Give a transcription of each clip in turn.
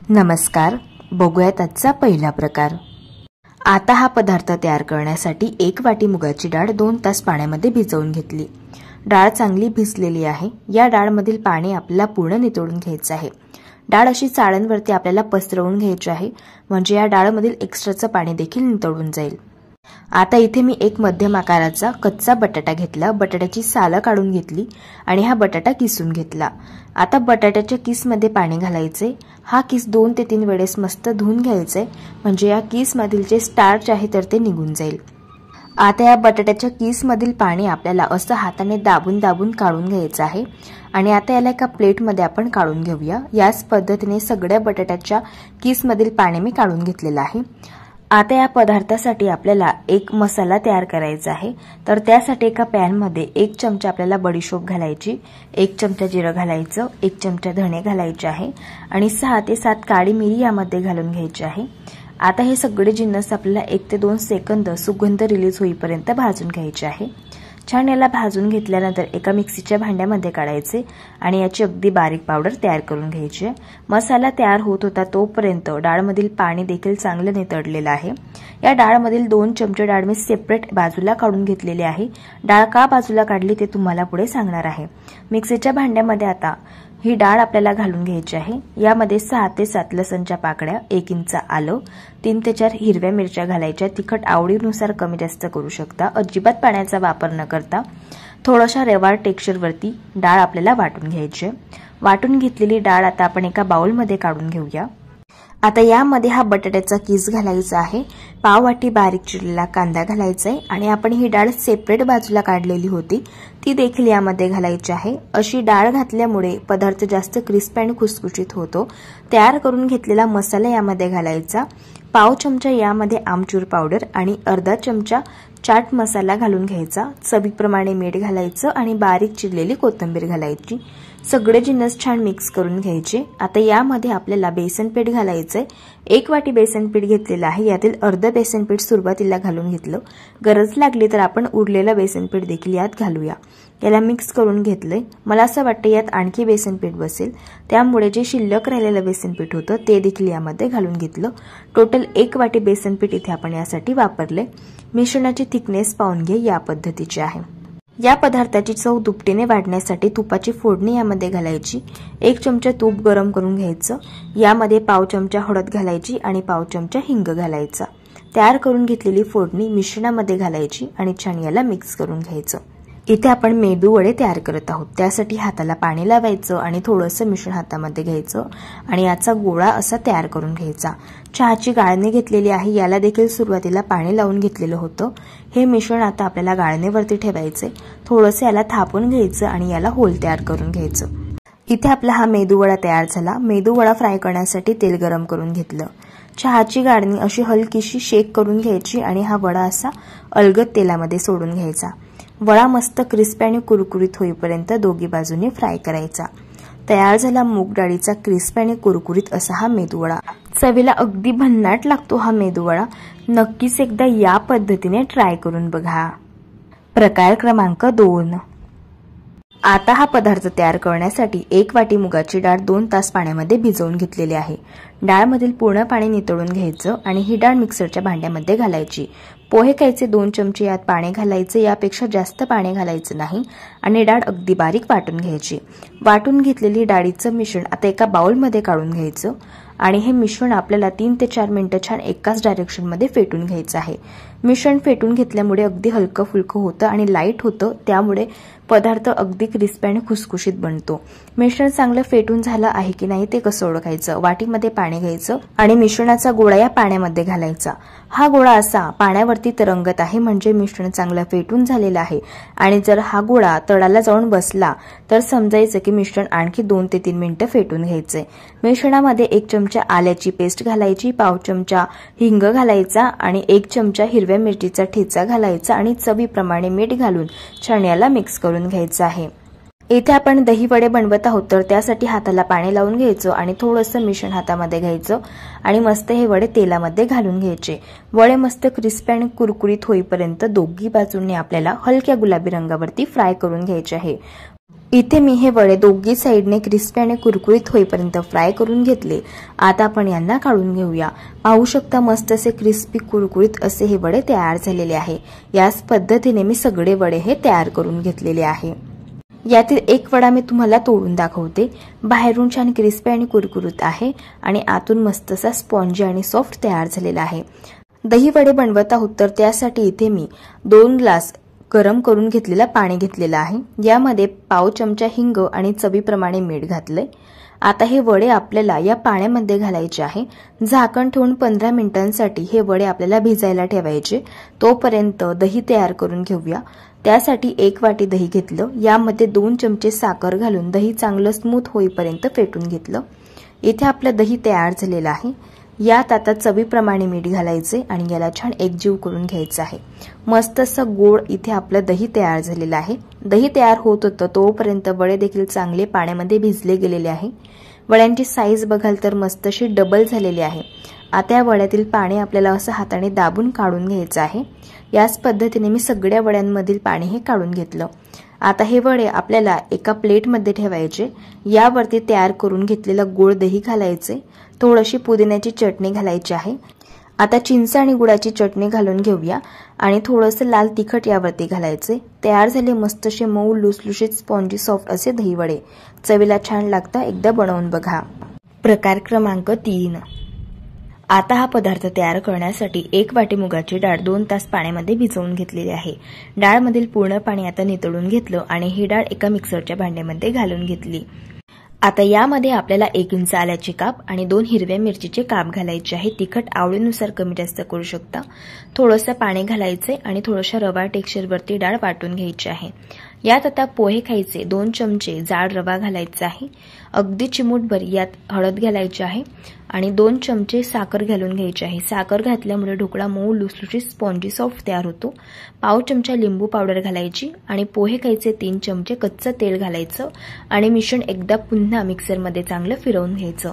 नमस्कार, बघूयात आजचा पहिला प्रकार। आता हा पदार्थ तयार करण्यासाठी 1 वाटी मुगाची डाळ 2 तास पाण्यामध्ये भिजवून घेतली। डाळ चांगली भिजलेली आहे। या डाळमधील पाणी आपल्याला पूर्ण नितळून घ्यायचे आहे। डाळ अशी चाळणीवरती आपल्याला पसरवून घ्यायची आहे, म्हणजे या डाळमधील एक्स्ट्राचं पाणी देखील नितळून जाईल। आता इथे मी एक मध्यम आकाराचा कच्चा बटाटा घेतला। बटाट्याची सालं काढून घेतली आणि हा बटाटा किसून घेतला। आता बटाट्याच्या किसमध्ये पाणी घालायचे। हा किस 2 ते 3 वेळेस मस्त धुवून घ्यायचे, म्हणजे या किसमधील जे स्टार्च आहे तर ते निघून जाईल। आता या बटाट्याच्या किसमधील पाणी आपल्याला असं हाताने दाबून दाबून काढून घ्यायचं आहे आणि आता याला एका प्लेटमध्ये आपण काढून घेऊया। याच पद्धतीने सगळ्या बटाट्याच्या किसमधील पाणी मी काढून घेतलेलं आहे। आता या पदार्थासाठी आपल्याला एक मसाला तयार करायचा आहे। तर त्यासाठी एका पॅन मध्ये 1 चमचा आपल्याला बडीशोप घालायची, 1 चमचा जिरं घालायचं, 1 चमचा धणे घालायचे आहे आणि 6 ते 7 काळी मिरी यामध्ये घालून घ्यायची आहे। आता हे सगळे जिन्नस आपल्याला 1 ते 2 सेकंद सुगंध रिलीज होईपर्यंत भाजून घ्यायचे आहे। छान याला भाजून घेतल्यानंतर एका मिक्सीच्या भांड्यामध्ये काढायचे आणि याची अगदी बारीक पावडर तयार करून घ्यायची आहे। मसाला तयार होत होता तोपर्यंत डाळमधील पाणी देखील चांगले नितळलेले आहे। या डाळमधील 2 चमचे डाळ मी सेपरेट बाजूला काढून घेतलेली आहे। डाळ का बाजूला काढली ते तुम्हाला पुढे सांगणार आहे। मिक्सीच्या भांड्यामध्ये आता ही डाळ आपल्याला घालून घ्यायची आहे। यामध्ये 6 ते 7 लसणच्या पाकळ्या, 1 इंच आलं, 3 ते 4 हिरव्या मिरच्या घालायच्या। तिखट आवडीनुसार कमी जास्त करू शकता। अजिबात पाण्याचा वापर न करता थोडासा रवाळ टेक्स्चरवरती डाळ आपल्याला वाटून घ्यायची। वाटून घेतलेली डाळ आता आपण एका बाउलमध्ये काढून घेऊया। आता यामध्ये हा बटाट्याचा किस घालायचा आहे, पाव वाटी बारीक चिरलेला कांदा घालायचा आहे आणि आपण ही डाळ सेपरेट बाजूला काढलेली होती ती देखील यामध्ये घालायची आहे। अशी डाळ घातल्यामुळे पदार्थ जास्त क्रिस्पी आणि खुसखुशीत होतो। तयार करून घेतलेला मसाला यामध्ये घालायचा, पाव चमचा यामध्ये आमचूर पावडर आणि अर्धा चमचा चाट मसाला घालून घ्यायचा। चवीप्रमाणे मीठ घालायचं आणि बारीक चिरलेली कोथिंबीर घालायची। सगळे जिन्नस छान मिक्स करून घ्यायचे। आता यामध्ये आपल्याला बेसन पीठ घालायचंय। 1 वाटी बेसन पीठ घेतलेलं आहे। यातील अर्ध बेसन पीठ सुरुवातीला घालून घेतलं। गरज लागली तर आपण उरलेलं बेसन पीठ देखील यात घालूया। याला मिक्स करून घेतलंय। मला असं वाटतं यात आणखी बेसन पीठ बसेल, त्यामुळे जे शिल्लक राहिलेलं बेसन पीठ होतं ते देखील यामध्ये घालून घेतलं। टोटल 1 वाटी बेसन पीठ इथे आपण यासाठी वापरले। मिश्रणाची थिकनेस पाहून घे, या पद्धतीची आहे। या पदार्थाची चव दुपटीने वाढण्यासाठी तुपाची फोडणी यामध्ये घालायची। 1 चमचा तूप गरम करून घ्यायचं। यामध्ये पाव चमचा हळद घालायची आणि पाव चमचा हिंग घालायचा। तयार करून घेतलेली फोडणी मिश्रणामध्ये घालायची आणि छान याला मिक्स करून घ्यायचं। इथे आपण मेदू वडे तयार करत आहोत। त्यासाठी हाताला पाणी लावायचं आणि थोडंसं मिश्रण हातामध्ये घ्यायचं आणि याचा गोळा असा तयार करून घ्यायचा। चहाची गाळणी घेतलेली आहे, याला देखील सुरुवातीला पाणी लावून घेतलेलं होतं। हे मिश्रण आता आपल्याला गाळणीवरती ठेवायचे। थोडंसं याला थापून घ्यायचं आणि याला होल तयार करून घ्यायचं। इथे आपला हा मेदू वडा तयार झाला। मेदू वडा फ्राय करण्यासाठी तेल गरम करून घेतलं। चहाची गाळणी अशी हलकीशी शेक करून घ्यायची आणि हा वडा असा अलगद तेलामध्ये सोडून घ्यायचा। वडा मस्त क्रिस्पी आणि कुरकुरीत होईपर्यंत दोन्ही बाजूने फ्राय करायचा। तयार झाला मूग डाळीचा क्रिस्पी आणि कुरकुरीत असा हा मेदूवडा। चवीला अगदी भन्नाट लागतो हा मेदूवडा। नक्कीच एकदा या पद्धतीने ट्राय करून बघा। प्रकार क्रमांक 2। आता हा पदार्थ तयार करण्यासाठी 1 वाटी मुगाची डाळ 2 तास पाण्यामध्ये भिजवून घेतलेली आहे। डाळमधील पूर्ण पाणी नितळून घ्यायचं आणि ही डाळ मिक्सरच्या भांड्यामध्ये घालायची। पोहे खायचे 2 चमचे यात पाणी घालायचं, यापेक्षा जास्त पाणी घालायचं नाही आणि डाळ अगदी बारीक वाटून घ्यायची। वाटून घेतलेली डाळीचं मिश्रण आता एका बाउलमध्ये काढून घ्यायचं आणि हे मिश्रण आपल्याला 3 ते 4 मिनिटं छान एकाच डायरेक्शनमध्ये फेटून घ्यायचं आहे। मिश्रण फेटून घेतल्यामुळे अगदी हलकं फुलकं होतं आणि लाईट होतं, त्यामुळे पदार्थ अगदी क्रिस्पी आणि खुसखुशीत बनतो। मिश्रण चांगलं फेटून झालं आहे की नाही ते कसं ओळखायचं? वाटीमध्ये पाणी घ्यायचं आणि मिश्रणाचा गोळा या पाण्यामध्ये घालायचा। हा गोळा असा पाण्यावरती तरंगत आहे, म्हणजे मिश्रण चांगलं फेटून झालेलं आहे आणि जर हा गोळा तळाला जाऊन बसला तर समजायचं की मिश्रण आणखी 2 ते 3 मिनिटं फेटून घ्यायचंय। मिश्रणामध्ये 1 चमचा आल्याची पेस्ट घालायची, पाव चमचा हिंग घालायचा आणि 1 चमचा हिरव्या मिरचीचा ठेचा घालायचा आणि चवीप्रमाणे मीठ घालून छान याला मिक्स करून घ्यायचं आहे। इथे आपण दही वडे बनवत आहोत, तर त्यासाठी हाताला पाणी लावून घ्यायचं आणि थोडंसं मिश्रण हातामध्ये घ्यायचं आणि मस्त हे वडे तेलामध्ये घालून घ्यायचे। वडे मस्त क्रिस्पी आणि कुरकुरीत होईपर्यंत दोन्ही बाजूंनी आपल्याला हलक्या गुलाबी रंगावरती फ्राय करून घ्यायचे आहे। इथे मी हे वडे दोघी साईडने क्रिस्पी आणि कुरकुरीत होईपर्यंत फ्राय करून घेतले। आता आपण यांना काढून घेऊया। पाहू शकता मस्त असे क्रिस्पी कुरकुरीत असे हे वडे तयार झालेले आहे। याच पद्धतीने मी सगळे वडे हे तयार करून घेतलेले आहे। यातील एक वडा मी तुम्हाला तोडून दाखवते। बाहेरून छान क्रिस्पी आणि कुरकुरीत आहे आणि आतून मस्त असा स्पॉन्जी आणि सॉफ्ट तयार झालेला आहे। दही वडे बनवत आहोत तर त्यासाठी इथे मी 2 ग्लास गरम करून घेतलेला पाणी घेतलेलं आहे। यामध्ये पाव चमचा हिंग आणि चवीप्रमाणे मीठ घातले। आता हे वडे आपल्याला या पाण्यामध्ये घालायचे आहे। झाकण ठेवून 15 मिनिटांसाठी हे वडे आपल्याला भिजायला ठेवायचे। तोपर्यंत दही तयार करून घेऊया। त्यासाठी 1 वाटी दही घेतलं। यामध्ये 2 चमचे साखर घालून दही चांगलं स्मूथ होईपर्यंत फेटून घेतलं। इथे आपलं दही तयार झालेलं आहे। यात आता चवीप्रमाणे मीठ घालायचे आणि याला छान एकजीव करून घ्यायचं आहे। मस्त असं गोड इथे आपलं दही तयार झालेलं आहे। दही तयार होत होतं तोपर्यंत वडे देखील चांगले पाण्यामध्ये भिजले गेलेले आहे। वड्यांची साईज बघाल तर मस्त अशी डबल झालेली आहे। आता या वड्यातील पाणी आपल्याला असं हाताने दाबून काढून घ्यायचं आहे। याच पद्धतीने मी सगळ्या वड्यांमधील पाणी हे काढून घेतलं। आता हे वडे आपल्याला एका प्लेटमध्ये ठेवायचे। यावरती तयार करून घेतलेलं गोड दही घालायचे। थोडीशी पुदिन्याची चटणी घालायची आहे। आता चिंच आणि गुळाची चटणी घालून घेऊया आणि थोडंसं लाल तिखट यावरती घालायचे। तयार झाले मस्त असे मऊ लुसलुशीत स्पॉन्जी सॉफ्ट असे दही वडे। चवीला छान लागतं, एकदा बनवून बघा। प्रकार क्रमांक 3। आता हा पदार्थ तयार करण्यासाठी 1 वाटी मुगाची डाळ 2 तास पाण्यामध्ये भिजवून घेतलेली आहे। डाळमधील पूर्ण पाणी आता नितळून घेतलं आणि ही डाळ एका मिक्सरच्या भांड्यामध्ये घालून घेतली। आता यामध्ये आपल्याला 1 इंच आल्याचे काप आणि 2 हिरव्या मिरचीचे काप घालायचे आहे। तिखट आवडीनुसार कमी जास्त करू शकता। थोडंसं पाणी घालायचे आणि थोडंसं रवा टेक्स्चरवरती डाळ वाटून घ्यायची आहे। यात आता पोहे खायचे 2 चमचे जाड रवा घालायचा आहे। अगदी चिमूटभर यात हळद घालायची आहे आणि 2 चमचे साखर घालून घ्यायची आहे। साखर घातल्यामुळे ढोकळा मऊ लुसलुशीत स्पॉन्जी सॉफ्ट तयार होतो। पाव चमचा लिंबू पावडर घालायची आणि पोहे खायचे 3 चमचे कच्चं तेल घालायचं आणि मिश्रण एकदा पुन्हा मिक्सरमध्ये चांगलं फिरवून घ्यायचं।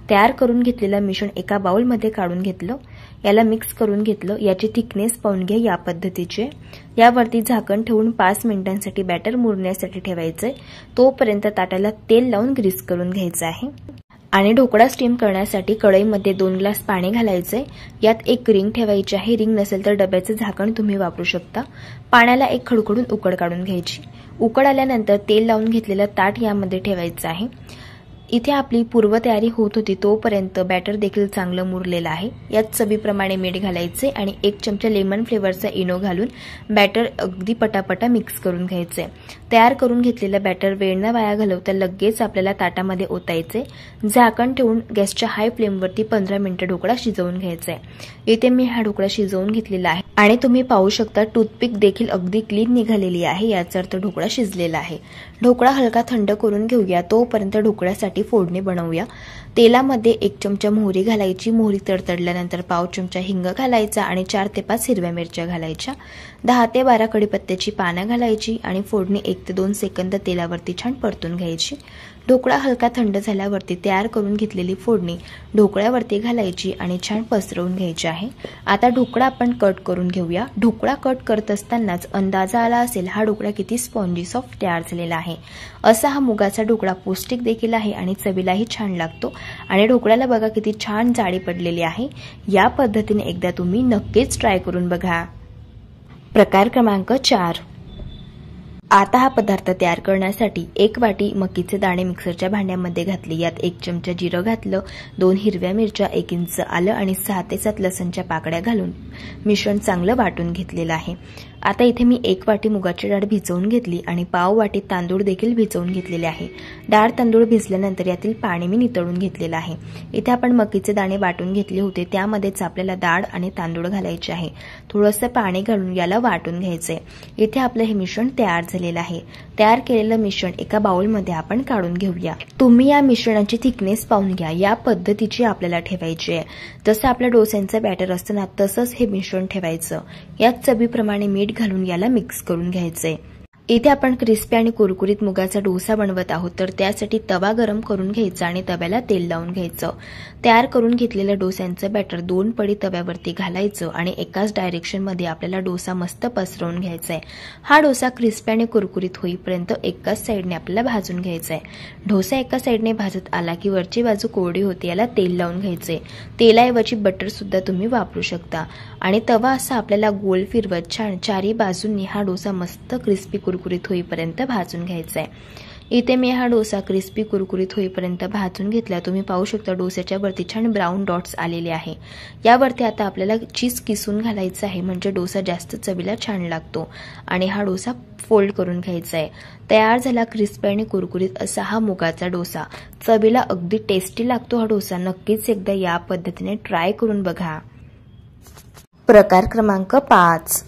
तयार करून घेतलेलं मिश्रण एका बाउलमध्ये काढून घेतलं। याला मिक्स करून घेतलं। याची थिकनेस पाहून घ्या या पद्धतीचे। यावरती झाकण ठेवून 5 मिनिटांसाठी बॅटर मुरण्यासाठी ठेवायचंय। तोपर्यंत ताटाला तेल लावून ग्रीस करून घ्यायचं आहे आणि ढोकळा स्टीम करण्यासाठी कढईमध्ये 2 ग्लास पाणी घालायचंय। यात एक रिंग ठेवायची आहे। रिंग नसेल तर डब्याचं झाकण तुम्ही वापरू शकता। पाण्याला एक खडखडून उकड काढून घ्यायची। उकड आल्यानंतर तेल लावून घेतलेलं ताट यामध्ये ठेवायचं आहे। इथे आपली पूर्वतयारी होत होती तोपर्यंत बॅटर देखील चांगलं मुरलेलं आहे। यात चवीप्रमाणे मीठ घालायचे आणि 1 चमचा लेमन फ्लेवरचा इनो घालून बॅटर अगदी पटापटा मिक्स करून घ्यायचे। तयार करून घेतलेलं बॅटर वेळ न वाया घालवता लगेच आपल्याला ताटामध्ये ओतायचे। झाकण ठेवून गॅसच्या हाय फ्लेमवरती 15 मिनिटं ढोकळा शिजवून घ्यायचा आहे। इथे मी हा ढोकळा शिजवून घेतलेला आहे आणि तुम्ही पाहू शकता टूथपिक देखील अगदी क्लीन निघालेली आहे। याचा अर्थ ढोकळा शिजलेला आहे। ढोकळा हलका थंड करून घेऊया। तोपर्यंत ढोकळ्यासाठी फोडणी बनवूया। तेलामध्ये 1 चमचा मोहरी घालायची। मोहरी तडतडल्यानंतर पाव चमचा हिंग घालायचा आणि 4 ते 5 हिरव्या मिरच्या घालायच्या। 10 ते 12 कढीपत्त्याची पानं घालायची आणि फोडणी 1 ते 2 सेकंद तेलावरती छान परतून घ्यायची। ढोकळा हलका थंड झाल्यावरती तयार करून घेतलेली फोडणी ढोकळ्यावरती घालायची आणि छान पसरवून घ्यायची आहे। आता ढोकळा आपण कट करून घेऊया। ढोकळा कट करत असतानाच अंदाजा आला असेल हा ढोकळा किती स्पॉन्जी सॉफ्ट तयार झालेला आहे। असा हा मुगाचा ढोकळा पौष्टिक देखील आहे आणि चवीलाही छान लागतो आणि ढोकळ्याला बघा किती छान जाळी पडलेली आहे। या पद्धतीने एकदा तुम्ही नक्कीच ट्राय करून बघा। प्रकार क्रमांक 4। आता हा पदार्थ तयार करण्यासाठी 1 वाटी मकीचे दाणे मिक्सरच्या भांड्यामध्ये घातले। यात 1 चमचा जिरं घातलं, 2 हिरव्या मिरच्या, 1 इंच आलं आणि 6 ते 7 लसणच्या पाकळ्या घालून मिश्रण चांगलं वाटून घेतलेलं आहे। आता इथे मी 1 वाटी मुगाची डाळ भिजवून घेतली आणि पाव वाटी तांदूळ देखील भिजवून घेतलेले आहे। डाळ तांदूळ भिजल्यानंतर यातील पाणी मी नितळून घेतलेलं आहे। इथे आपण मकीचे दाणे वाटून घेतले होते त्यामध्येच आपल्याला डाळ आणि तांदूळ घालायचे आहे। थोडंसं पाणी घालून याला वाटून घ्यायचंय। इथे आपलं हे मिश्रण तयार झालेलं आहे। तयार केलेलं मिश्रण एका बाउलमध्ये आपण काढून घेऊया। तुम्ही या मिश्रणाची थिकनेस पाहून घ्या। या पद्धतीची आपल्याला ठेवायची आहे। जसं आपल्या डोस्यांचं बॅटर असतं ना तसंच हे मिश्रण ठेवायचं। यात चवीप्रमाणे मीठ घालून याला मिक्स करून घ्यायचंय। इथे आपण क्रिस्पी आणि कुरकुरीत मुगाचा डोसा बनवत आहोत, तर त्यासाठी तवा गरम करून घ्यायचा आणि तव्याला तेल लावून घ्यायचं। तयार करून घेतलेल्या डोस्यांचं बॅटर 2 पडी तव्यावरती घालायचं आणि एकाच डायरेक्शनमध्ये आपल्याला डोसा मस्त पसरवून घ्यायचा आहे। हा डोसा क्रिस्पी आणि कुरकुरीत होईपर्यंत एकाच साइडने आपल्याला भाजून घ्यायचा आहे। डोसा एका साइडने भाजत आला की वरची बाजू कोरडी होते, याला तेल लावून घ्यायचे। तेलाऐवजी बटर सुद्धा तुम्ही वापरू शकता आणि तवा असा आपल्याला गोल फिरवत छान चारी बाजूंनी हा डोसा मस्त क्रिस्पी कुरकुरीत होईपर्यंत भाजून घ्यायचा आहे। इथे मी हा डोसा क्रिस्पी कुरकुरीत होईपर्यंत भाजून घेतला। तुम्ही पाहू शकता डोस्याच्या वरती छान ब्राऊन डॉट्स आलेले आहे। यावरती आता आपल्याला चीज किसून घालायचं आहे, म्हणजे डोसा जास्त चवीला छान लागतो आणि हा डोसा फोल्ड करून घ्यायचा आहे। तयार झाला क्रिस्पी आणि कुरकुरीत असा हा मुगाचा डोसा। चवीला अगदी टेस्टी लागतो हा डोसा। नक्कीच एकदा या पद्धतीने ट्राय करून बघा। प्रकार क्रमांक 5।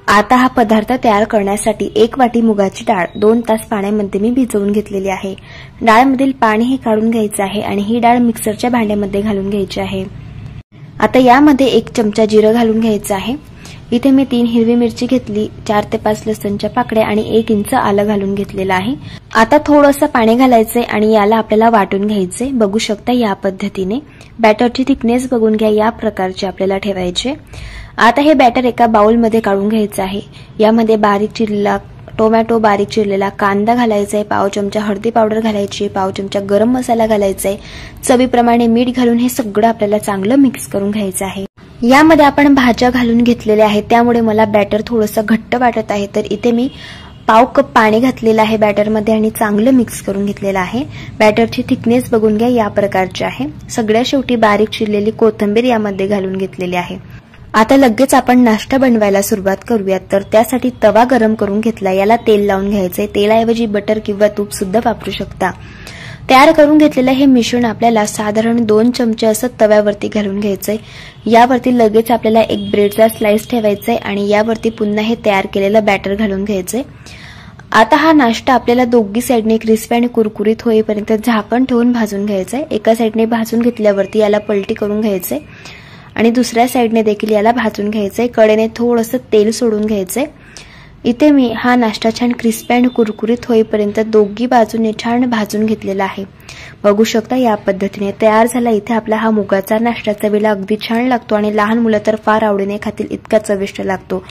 आता हा पदार्थ तयार करण्यासाठी 1 वाटी मुगाची डाळ 2 तास पाण्यामध्ये मी भिजवून घेतलेली आहे। डाळमधील पाणी हे काढून घ्यायचं आहे आणि ही डाळ मिक्सरच्या भांड्यामध्ये घालून घ्यायची आहे। आता यामध्ये 1 चमचा जिरं घालून घ्यायचं आहे। इथे मी 3 हिरवी मिरची घेतली, 4 ते 5 लसणच्या पाकळ्या आणि 1 इंच आलं घालून घेतलेलं आहे। आता थोडंसं पाणी घालायचंय आणि याला आपल्याला वाटून घ्यायचंय। बघू शकता या पद्धतीने बॅटरची थिकनेस बघून घ्या, या प्रकारचे आपल्याला ठेवायचे। आता हे बॅटर एका बाउलमध्ये काढून घ्यायचं आहे। यामध्ये बारीक चिरलेला टोमॅटो, बारीक चिरलेला कांदा घालायचा आहे, पाव चमचा हळदी पावडर घालायची आहे, पाव चमचा गरम मसाला घालायचा आहे, चवीप्रमाणे मीठ घालून हे सगळं आपल्याला चांगलं मिक्स करून घ्यायचं आहे। यामध्ये आपण भाज्या घालून घेतलेल्या आहेत, त्यामुळे मला बॅटर थोडंसं घट्ट वाटत आहे, तर इथे मी पाव कप पाणी घातलेलं आहे बॅटरमध्ये आणि चांगलं मिक्स करून घेतलेलं आहे। बॅटरची थिकनेस बघून घ्या, या प्रकारची आहे। सगळ्या शेवटी बारीक चिरलेली कोथिंबीर यामध्ये घालून घेतलेली आहे। आता लगेच आपण नाश्ता बनवायला सुरुवात करूयात, तर त्यासाठी तवा गरम करून घेतला, याला तेल लावून घ्यायचंय। तेलाऐवजी बटर किंवा तूप सुद्धा वापरू शकता। तयार करून घेतलेलं हे मिश्रण आपल्याला साधारण 2 चमचे असं तव्यावरती घालून घ्यायचंय। यावरती लगेच आपल्याला 1 ब्रेडचा स्लाइस ठेवायचा आहे आणि यावरती पुन्हा हे तयार केलेलं बॅटर घालून घ्यायचंय। आता हा नाश्ता आपल्याला दोघी साइडने क्रिस्पी आणि कुरकुरीत होईपर्यंत झाकण ठेवून भाजून घ्यायचंय। एका साइडने भाजून घेतल्यावरती याला पलटी करून घ्यायचंय आणि दुसऱ्या साइडने देखील याला भाजून घ्यायचंय। कडेने थोडंसं तेल सोडून घ्यायचंय। इथे मी हा नाश्ता छान क्रिस्पी आणि कुरकुरीत होईपर्यंत दोघी बाजूने छान भाजून घेतलेला आहे। बघू शकता या पद्धतीने तयार झाला इथे आपला हा मुगाचा नाश्ता। चवीला अगदी छान लागतो आणि लहान मुलं तर फार आवडीने खातील, इतका चविष्ट लागतो।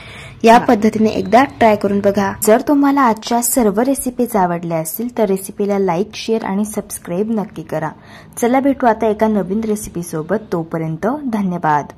या पद्धतीने एकदा ट्राय करून बघा। जर तुम्हाला आजच्या सर्व रेसिपीज आवडल्या असतील तर रेसिपीला लाईक, शेअर आणि सबस्क्राईब नक्की करा। चला भेटू आता एका नवीन रेसिपी सोबत, तोपर्यंत धन्यवाद।